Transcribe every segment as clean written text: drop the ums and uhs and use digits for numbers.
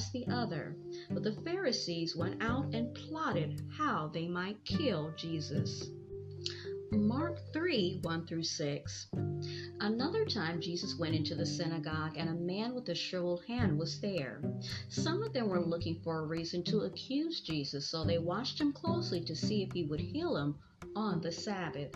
as the other. But the Pharisees went out and plotted how they might kill Jesus. Mark 3:1-6. Another time Jesus went into the synagogue, and a man with a shriveled hand was there. Some of them were looking for a reason to accuse Jesus, so they watched him closely to see if he would heal him on the Sabbath.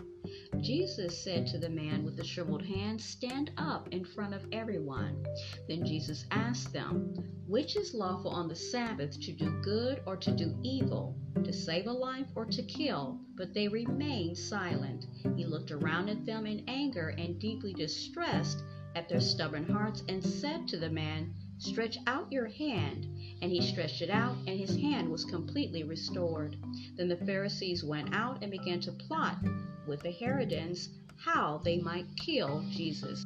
Jesus said to the man with the shriveled hand, "Stand up in front of everyone." Then Jesus asked them, "Which is lawful on the Sabbath, to do good or to do evil, to save a life or to kill?" But they remained silent. He looked around at them in anger and deeply distressed at their stubborn hearts, and said to the man, "Stretch out your hand." And he stretched it out, and his hand was completely restored. Then the Pharisees went out and began to plot with the Herodians how they might kill Jesus.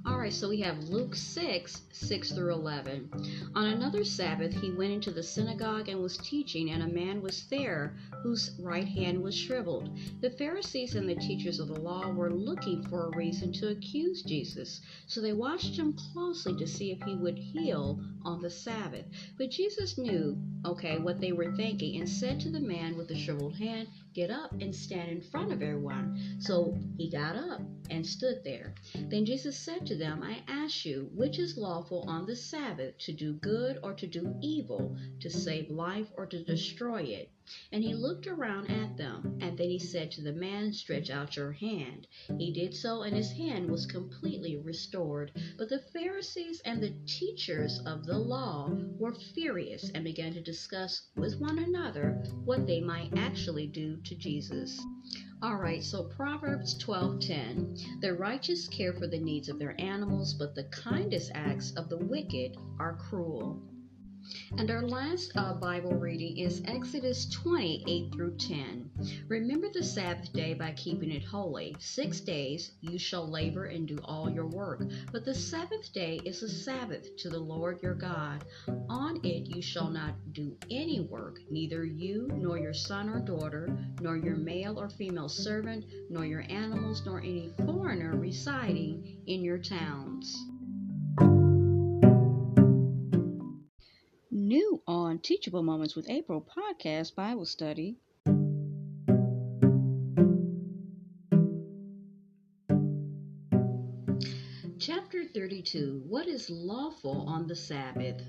All right, so we have Luke 6:6-11. On another Sabbath, he went into the synagogue and was teaching, and a man was there whose right hand was shriveled. The Pharisees and the teachers of the law were looking for a reason to accuse Jesus, so they watched him closely to see if he would heal on the Sabbath. But Jesus knew, what they were thinking, and said to the man with the shriveled hand, "Get up and stand in front of everyone." So he got up and stood there. Then Jesus said to them, "I ask you, which is lawful on the Sabbath, to do good or to do evil, to save life or to destroy it?" And he looked around at them, and then he said to the man, "Stretch out your hand." He did so, and his hand was completely restored. But the Pharisees and the teachers of the law were furious and began to discuss with one another what they might actually do to Jesus. All right, so Proverbs 12:10. The righteous care for the needs of their animals, but the kindest acts of the wicked are cruel. And our last Bible reading is Exodus 20:8-10. Remember the Sabbath day by keeping it holy. 6 days you shall labor and do all your work, but the seventh day is a Sabbath to the Lord your God. On it you shall not do any work, neither you nor your son or daughter, nor your male or female servant, nor your animals, nor any foreigner residing in your towns. New on Teachable Moments with April podcast Bible study. Chapter 32. What is lawful on the Sabbath?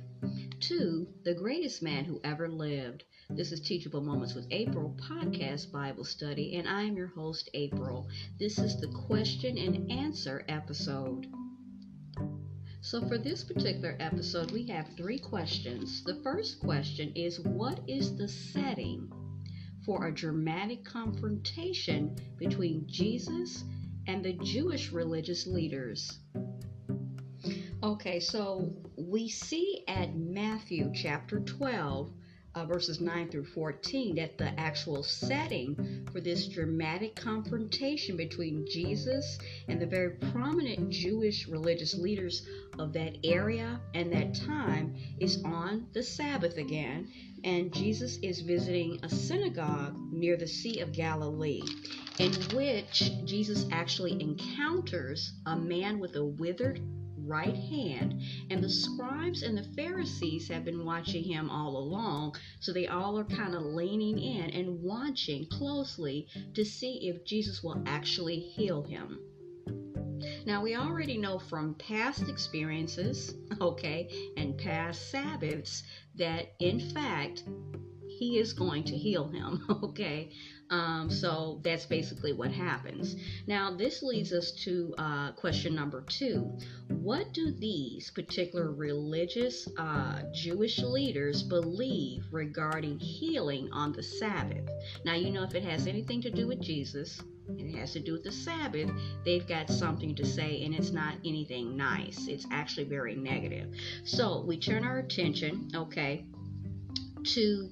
2. The greatest man who ever lived. This is Teachable Moments with April podcast Bible study, and I am your host, April. This is the question and answer episode. So for this particular episode, we have 3 questions. The first question is, what is the setting for a dramatic confrontation between Jesus and the Jewish religious leaders? Okay, so we see at Matthew chapter 12, verses 9-14, that the actual setting for this dramatic confrontation between Jesus and the very prominent Jewish religious leaders of that area and that time is on the Sabbath again, and Jesus is visiting a synagogue near the Sea of Galilee, in which Jesus actually encounters a man with a withered right hand, and the scribes and the Pharisees have been watching him all along, so they all are kind of leaning in and watching closely to see if Jesus will actually heal him. Now, we already know from past experiences, and past Sabbaths, that in fact he is going to heal him, so that's basically what happens. Now, this leads us to question number 2. What do these particular religious Jewish leaders believe regarding healing on the Sabbath? Now, if it has anything to do with Jesus, and it has to do with the Sabbath, they've got something to say, and it's not anything nice. It's actually very negative. So we turn our attention, to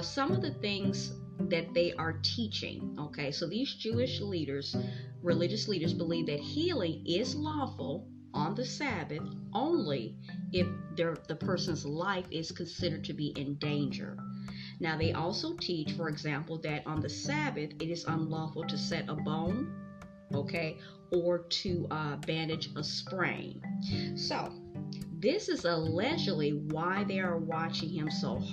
some of the things that they are teaching. So these Jewish leaders, religious leaders, believe that healing is lawful on the Sabbath only if the person's life is considered to be in danger. Now, they also teach, for example, that on the Sabbath it is unlawful to set a bone, or to bandage a sprain. So This is allegedly why they are watching him so hard.